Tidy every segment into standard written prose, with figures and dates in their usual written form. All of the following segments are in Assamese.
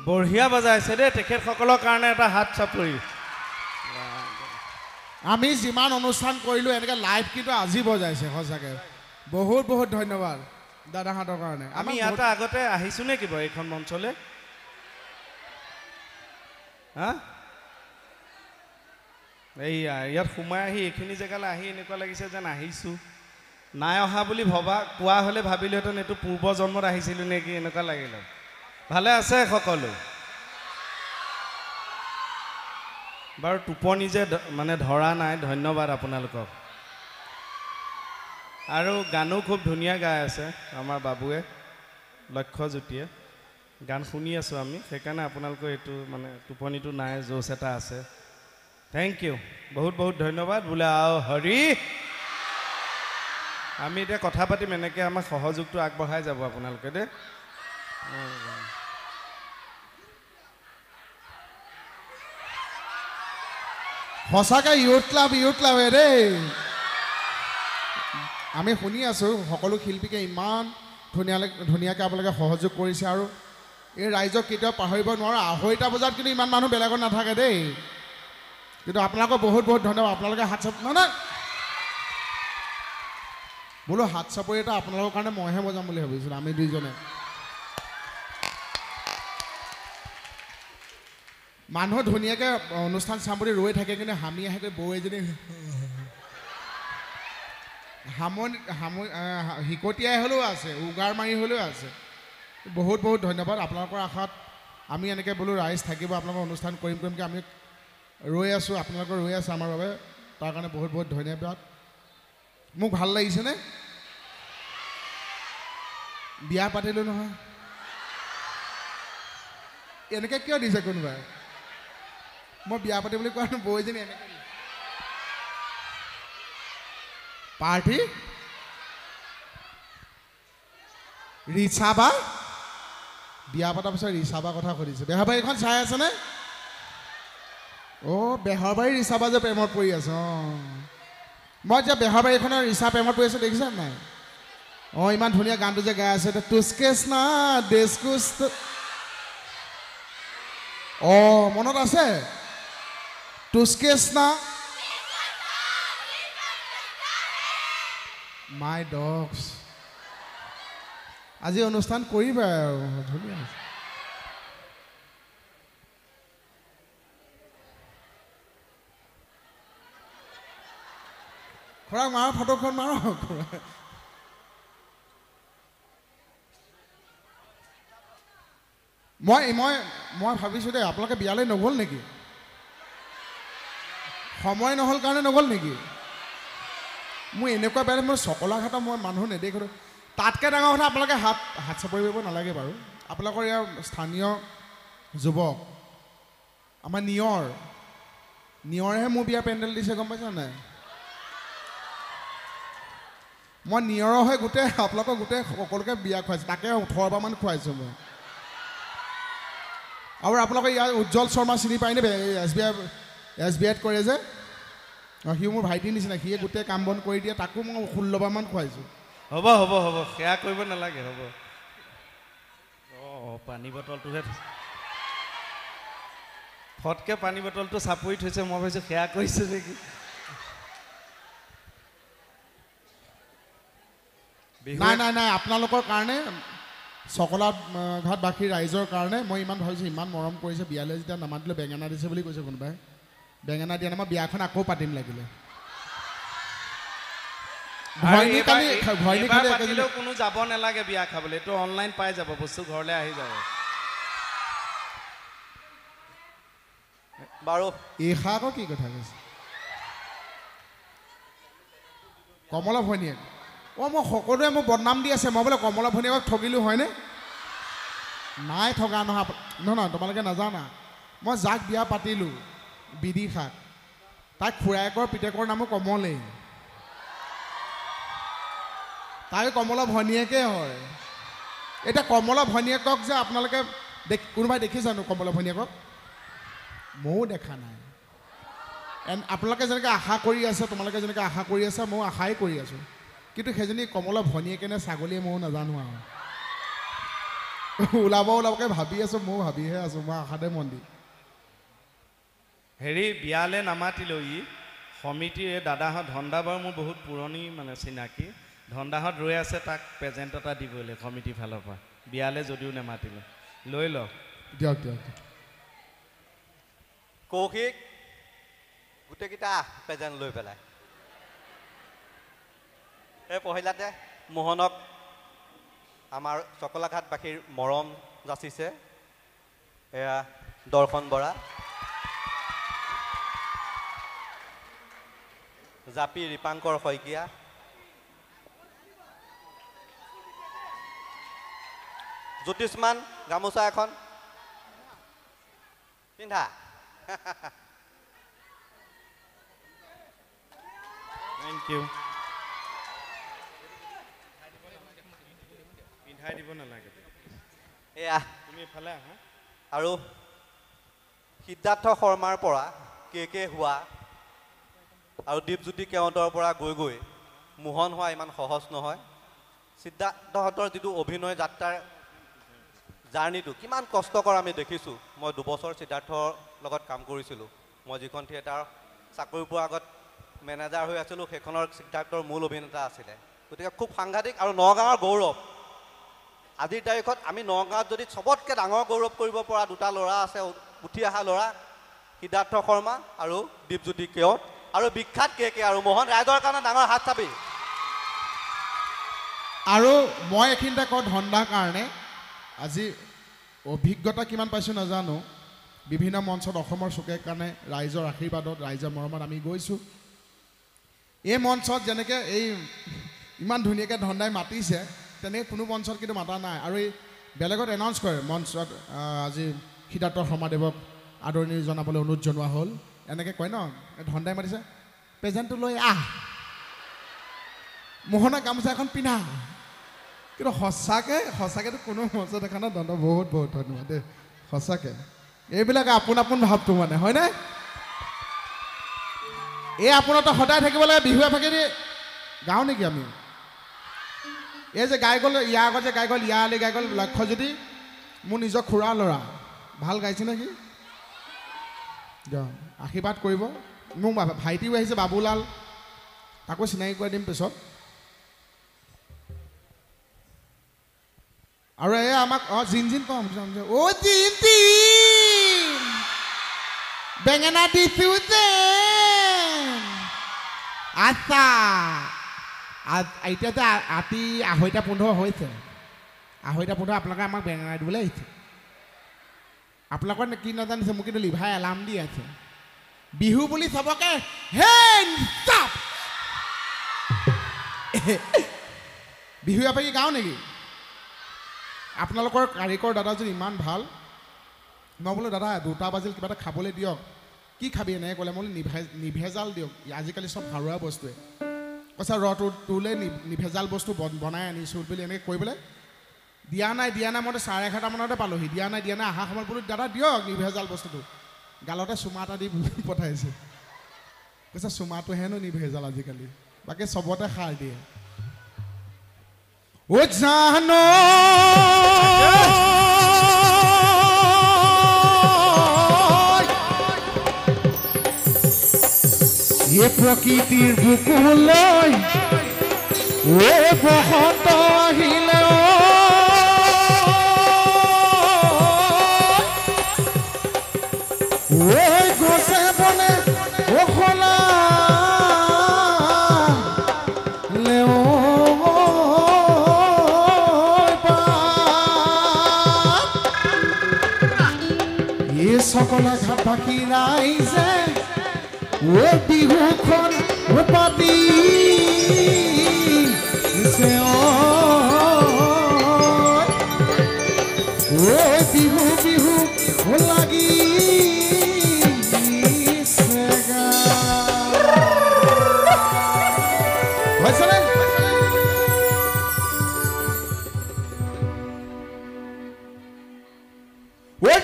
বঢ়িয়া বজাইছে দেই তেখেতসকলৰ কাৰণে এটা হাত চাপৰি আমি যিমান অনুষ্ঠান কৰিলোঁ এনেকৈ লাইভ কিন্তু আজি বজাইছে সঁচাকৈ বহুত বহুত ধন্যবাদ দাদাহঁতৰ কাৰণে আমি ইয়াতে আগতে আহিছোঁ নে কিবা এইখন মঞ্চলৈ হা এইয়া ইয়াত সোমাই আহি এইখিনি জেগালৈ আহি এনেকুৱা লাগিছে যেন আহিছোঁ নাই অহা বুলি কোৱা হ'লে ভাবিলোহেঁতেন এইটো পূৰ্ব জন্মত আহিছিলোঁ নেকি এনেকুৱা লাগিলে ভালে আছে সকলো বাৰু টোপনি যে মানে ধৰা নাই ধন্যবাদ আপোনালোকক আৰু গানো খুব ধুনীয়া গাই আছে আমাৰ বাবুৱে লক্ষ্যজ্যোতিয়ে গান শুনি আছোঁ আমি সেইকাৰণে আপোনালোকৰ এইটো মানে টোপনিটো নাই জোচ এটা আছে থেংক ইউ বহুত বহুত ধন্যবাদ বোলে আও হৰি আমি এতিয়া কথা পাতিম এনেকৈ আমাৰ সহযোগটো আগবঢ়াই যাব আপোনালোকে দেই সঁচাকৈ ইউথ ক্লাব দেই আমি শুনি আছোঁ সকলো শিল্পীকে ইমান ধুনীয়াকৈ আপোনালোকে সহযোগ কৰিছে আৰু এই ৰাইজক কেতিয়াও পাহৰিব নোৱাৰোঁ 2:30 বজাত কিন্তু ইমান মানুহ বেলেগত নাথাকে দেই কিন্তু আপোনালোকক বহুত বহুত ধন্যবাদ আপোনালোকে হাত চাপৰি নাই বোলো হাত চাপৰি এটা আপোনালোকৰ কাৰণে মইহে বজাম বুলি ভাবিছিলোঁ আমি দুইজনে মানুহ ধুনীয়াকৈ অনুষ্ঠান চাম বুলি ৰৈ থাকে কিন্তু হামি আহেগৈ বৌ এজনী হিকটিয়াই হ'লেও আছে উগাৰ মাৰি হ'লেও আছে বহুত বহুত ধন্যবাদ আপোনালোকৰ আশাত আমি এনেকৈ বোলো ৰাইজ থাকিব আপোনালোকৰ অনুষ্ঠান কৰিমকৈ আমি ৰৈ আছোঁ আপোনালোকৰ ৰৈ আছে আমাৰ বাবে তাৰ কাৰণে বহুত বহুত ধন্যবাদ মোক ভাল লাগিছেনে বিয়া পাতিলোঁ নহয় এনেকৈ কিয় দিছে কোনোবাই মই বিয়া পাতি বুলি কোৱা বৌজনী এনেকৈ পাৰ্টি ৰিচাবা বিয়া পতাৰ পিছত ৰিচাবা কথা সুধিছে বেহাৰবাৰীখন চাই আছেনে অঁ বেহাৰবাৰী ৰিচাবা যে প্ৰেমত পৰি আছে অঁ মই এতিয়া বেহাৰবাৰীখনৰ ৰিচা প্ৰেমত পৰি আছোঁ দেখিছে নাই অঁ ইমান ধুনীয়া গানটো যে গাই আছে তুস্কেছ না দেশকুচ অঁ মনত আছে তুস্কেছ না মাই ডগছ আজি অনুষ্ঠান কৰিবা আৰু ধুনীয়া খুৰাক মাৰ ফটোখন মাৰক মই ভাবিছোঁ দেই আপোনালোকে বিয়ালৈ নগ'ল নেকি সময় নহ'ল কাৰণে নগ'ল নেকি মোৰ এনেকুৱা বেয়া মই চকলাঘাটৰ মই মানুহ নেদেখোঁ তাতকৈ ডাঙৰ কথা আপোনালোকে হাত চাপৰি কৰিব নালাগে বাৰু আপোনালোকৰ ইয়াৰ স্থানীয় যুৱক আমাৰ নিয়ৰেহে মোৰ বিয়া পেণ্ডেল দিছে গম পাইছা নাই মই নিয়ৰৰ হৈ আপোনালোকক গোটেই সকলোকে বিয়া খুৱাইছোঁ তাকে 18 বাৰমান খুৱাইছোঁ মই আৰু আপোনালোকে ইয়াৰ উজ্জ্বল শৰ্মা চিনি পায়নে SBIত কৰে যে সি মোৰ ভাইটিৰ নিচিনা সিয়ে গোটেই কাম বন কৰি দিয়ে তাকো মই 16 বাৰমান খুৱাইছোঁ হ'ব সেয়া কৰিব নালাগে হ'ব অঁ পানী বটলটোহে ফটকৈ পানী বটলটো চাপৰি থৈছে মই ভাবিছোঁ সেয়া কৰিছে নেকি নাই আপোনালোকৰ কাৰণে চকলাঘাটবাসী ৰাইজৰ কাৰণে মই ইমান ভাবিছোঁ ইমান মৰম কৰিছে বিয়ালৈ যেতিয়া নামাতিলে বেঙেনা দিছে বুলি কৈছে কোনোবাই বেঙেনা দিয়া নাই মই বিয়াখন আকৌ পাতিম লাগিলে কোনো যাব নালাগে বিয়া খাবলৈ এইটো অনলাইন পাই যাব বস্তু ঘৰলৈ আহি যাব বাৰু এইষা আকৌ কি কথা কৈছে কমলা ভৈনীয়েক অঁ মই সকলোৱে মোক বদনাম দি আছে মই বোলে কমলা ভৈনীয়েকক ঠগিলোঁ হয়নে নাই ঠগা নহয় তোমালোকে নাজানা মই যাক বিয়া পাতিলোঁ বিদিশাক তাইক খুৰায়েকৰ পিতেকৰ নামো কমলেই তাই কমলা ভনীয়েকে হয় এতিয়া কমলা ভনীয়েকক যে আপোনালোকে কোনোবাই দেখিছানো কমলা ভনীয়েকক ময়ো দেখা নাই আপোনালোকে যেনেকৈ আশা কৰি আছে তোমালোকে যেনেকৈ আশা কৰি আছে ময়ো আশাই কৰি আছোঁ কিন্তু সেইজনী কমলা ভনীয়েকে নে ছাগলীয়ে ময়ো নাজানো আৰু ওলাবকে ভাবি আছোঁ ময়ো ভাবিহে আছোঁ মই আশাতে মন দি হেৰি বিয়ালৈ নামাতিলোঁ সমিতিৰ দাদাহঁত ধন্দা বাৰু মোৰ বহুত পুৰণি মানে চিনাকি ধন্দাহঁত ৰৈ আছে তাক প্ৰেজেণ্ট এটা দিবলৈ কমিটিৰ ফালৰ পৰা বিয়ালৈ যদিও নেমাতিলে লৈ লওক দিয়ক কৌশিক গোটেইকেইটা প্ৰেজেণ্ট লৈ পেলাই এই পহিলাতে মোহনক আমাৰ চকলাঘাটবাসীৰ মৰম যাচিছে এয়া দৰ্শন বৰা জাপি ৰিপাংকৰ শইকীয়া জ্যোতিষমান গামোচা এখন পিন্ধা থেংক ইউ পিন্ধাই দিব নালাগে এয়া তুমি এফালে আহা আৰু সিদ্ধাৰ্থ শৰ্মাৰ পৰা কে হোৱা আৰু দীপজ্যোতি কেওঁতৰ পৰা গৈ মোহন হোৱা ইমান সহজ নহয় সিদ্ধাৰ্থহঁতৰ যিটো অভিনয় যাত্ৰাৰ জাৰ্ণিটো কিমান কষ্টকৰ আমি দেখিছোঁ মই 2 বছৰ সিদ্ধাৰ্থৰ লগত কাম কৰিছিলোঁ মই যিখন থিয়েটাৰ চাকৰি পোৱাৰ আগত মেনেজাৰ হৈ আছিলোঁ সেইখনৰ সিদ্ধাৰ্থৰ মূল অভিনেতা আছিলে গতিকে খুব সাংঘাতিক আৰু নগাঁৱৰ গৌৰৱ আজিৰ তাৰিখত আমি নগাঁৱত যদি চবতকৈ ডাঙৰ গৌৰৱ কৰিব পৰা 2টা ল'ৰা আছে উঠি অহা ল'ৰা সিদ্ধাৰ্থ শৰ্মা আৰু দীপজ্যোতি কেওঁত আৰু বিখ্যাত কে আৰু মোহন ৰাইজৰ কাৰণে ডাঙৰ হাত চাপি আৰু মই এইখিনিতে কওঁ ধন্দাৰ কাৰণে আজি অভিজ্ঞতা কিমান পাইছোঁ নাজানো বিভিন্ন মঞ্চত অসমৰ চুকে কাৰণে ৰাইজৰ আশীৰ্বাদত ৰাইজৰ মৰমত আমি গৈছোঁ এই মঞ্চত যেনেকৈ এই ইমান ধুনীয়াকৈ ধন্দাই মাতিছে তেনেকৈ কোনো মঞ্চত কিন্তু মাতা নাই আৰু এই বেলেগত এনাউন্স কৰে মঞ্চত আজি সিদ্ধাৰ্থ শৰ্মাদেৱক আদৰণি জনাবলৈ অনুৰোধ জনোৱা হ'ল এনেকৈ কয় ন ধন্দাই মাতিছে প্ৰেজেণ্টটো লৈ আহ মোহনৰ গামোচা এখন পিন্ধা কিন্তু সঁচাকৈতো কোনো মঞ্চ দেখা নাই ধন্দ বহুত ধন্যবাদ দেই সঁচাকৈ এইবিলাকে আপোন ভাৱটো মানে হয়নে এই আপোনাৰতো সদায় থাকিব লাগে বিহু এফাকেদি গাওঁ নেকি আমি এই যে গাই গ'ল ইয়াৰ আগত যে গাই গ'ল ইয়ালৈ গাই গ'ল লক্ষ্যজ্যোতি মোৰ নিজৰ খুৰাৰ ল'ৰা ভাল গাইছে নেকি আশীৰ্বাদ কৰিব মোক ভাইটিও আহিছে বাবুলাল তাকো চিনাকি কৰি দিম পিছত আৰু এই আমাক জিন কম অ' জিন বেঙেনা দিছোঁ যে আচ্ছা এতিয়াতো ৰাতি 2:15 হৈছে 2:15 আপোনালোকে আমাক বেঙেনা দিবলৈ আহিছে আপোনালোকৰ কি নাজানিছে মোক কিন্তু লিভাই এলাৰ্ম দি আছে বিহু বুলি চবকে বিহু এপাকি গাওঁ নেকি আপোনালোকৰ কাৰিকৰ দাদাজন ইমান ভাল মই বোলো দাদা 2টা বাজিল কিবা এটা খাবলৈ দিয়ক কি খাবি এনেকৈ ক'লে মই বোলো নিভেজাল দিয়ক আজিকালি চব সাৰুৱা বস্তুৱে কৈছা তোলৈ নিভেজাল বস্তু বনাই আনিছোঁ বুলি এনেকৈ কৈ পেলাই দিয়া নাই মইতো 11:30 মানতে পালোহি দিয়া নাই অহা সময়ত বোলো দাদা দিয়ক নিভেজাল বস্তুটো গালতে চুমা এটা দি পঠাইছে কৈছে চুমাটোহেনো নিভেজাল আজিকালি বাকী চবতে সাৰ দিয়ে ও জানো এ প্ৰকৃতিৰ বুকুলৈ ও বসন্ত আহিলে ঐ গছে বনে অখলা সকলা ঘাট বাকী ৰাইজে ও বিহুখন পাতি বিহু লাগি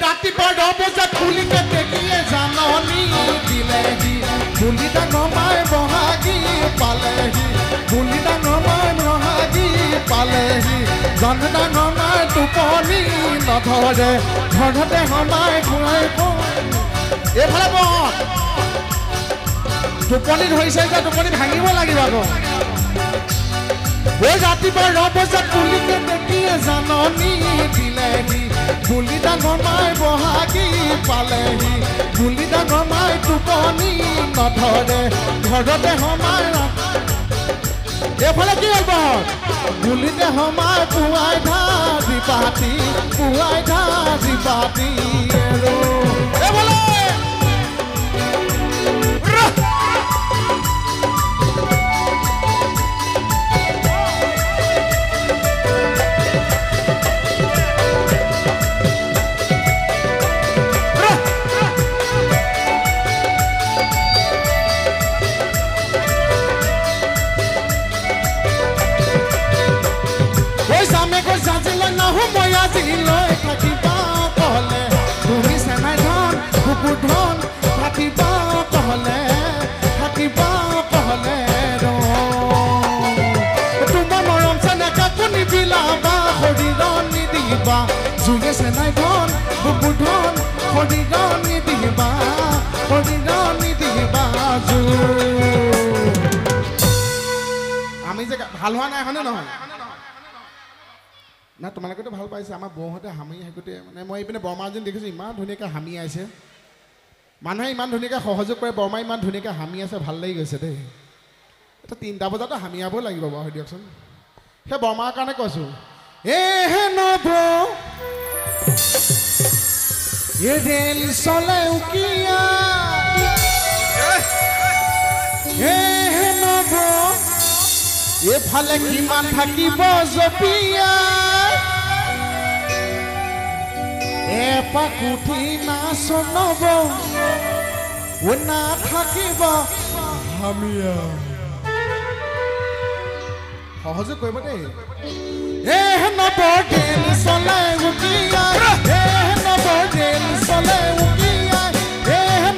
ৰাতিপুৱা 10 বজাত খুলিকে দেখিলে জাননী দিলেহি বুলি ডাঙৰ বহাগী পালেহি বুলি ডাঙৰ বহাগী পালেহি জানে ডাঙৰ মাই টোপনি নধৰে ঘৰতে সোমাই ঘূৰাই এইফালে বহত টোপনি ধৰিছে যে টোপনি ভাঙিব লাগিব আকৌ ওই ৰাতিপুৱা ৰবজাত পুলিকে দেখিয়ে জাননী দিলেহি গুলি ডাঙৰ মাই বহাগী পালেহি গুলি ডাঙৰ মাই টোপনি নধৰে ঘৰতে সোমাই এইফালে কি হ'ল বহত গুলিতে সোমাই পুৱাই ধাৰি পাতি পুৱাই ধাৰি পাতি এইফালে লৈ থাকিবা কলে তুমি চেনাই ধন কুকুৰ ধন থাকিবা কলে থাকিবা কলে তোমাৰ মৰম চেনেকা কোনি বিলাবা শৰীৰ নিদিবা জুয়ে চেনাই ধন কুকুৰ ধন শৰীৰ নিদিবা শৰীৰ নিদিবা জু আমি যে ভাল হোৱা নাই হয়নে নহয় না তোমালোকেতো ভাল পাইছে আমাৰ বৌহঁতে হামি হেকুতে মানে মই এইপিনে বৰমাজন দেখিছোঁ ইমান ধুনীয়াকৈ হামি আছে মানুহে ইমান ধুনীয়াকৈ সহযোগ কৰে বৰমা ইমান ধুনীয়াকৈ হামি আছে ভাল লাগি গৈছে দেই এটা 3টা বজাতো হামিয়াবই লাগিব বাৰু দিয়কচোন সেই বৰমাৰ কাৰণে কৈছোঁ এহে নব এ ৰেল চলে উকিয়া এহে নব এফালে কিমান থাকিব জপিয়া এপাক উঠি নাচনব না থাকিব হামিয়া সহযোগ কৰিব দেই নবৰ ৰেল চলে উকিয়া নবৰ ৰেল চলে উকিয়া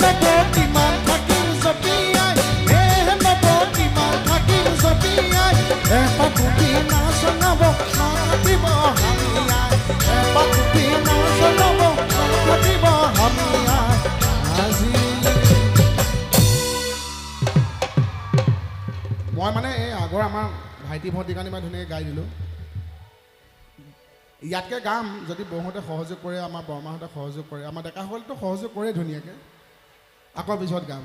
নবৰ কিমান থাকিম জপিয়াই নবৰ কিমান থাকিম জপিয়াই এপাক উঠি নাচনব না থাকিব হামিয়াই এপাক উঠি নাচনব না থাকিব হামিয়াই আজি মই মানে এই আগৰ আমাৰ ভাইটি ভণ্টিৰ কাৰণে মই ধুনীয়াকৈ গাই দিলোঁ ইয়াতকৈ গাম যদি বৌহঁতে সহযোগ কৰে আমাৰ বৰমাহঁতে সহযোগ কৰে আমাৰ ডেকাসকলেতো সহযোগ কৰে ধুনীয়াকৈ আকৌ পিছত গাম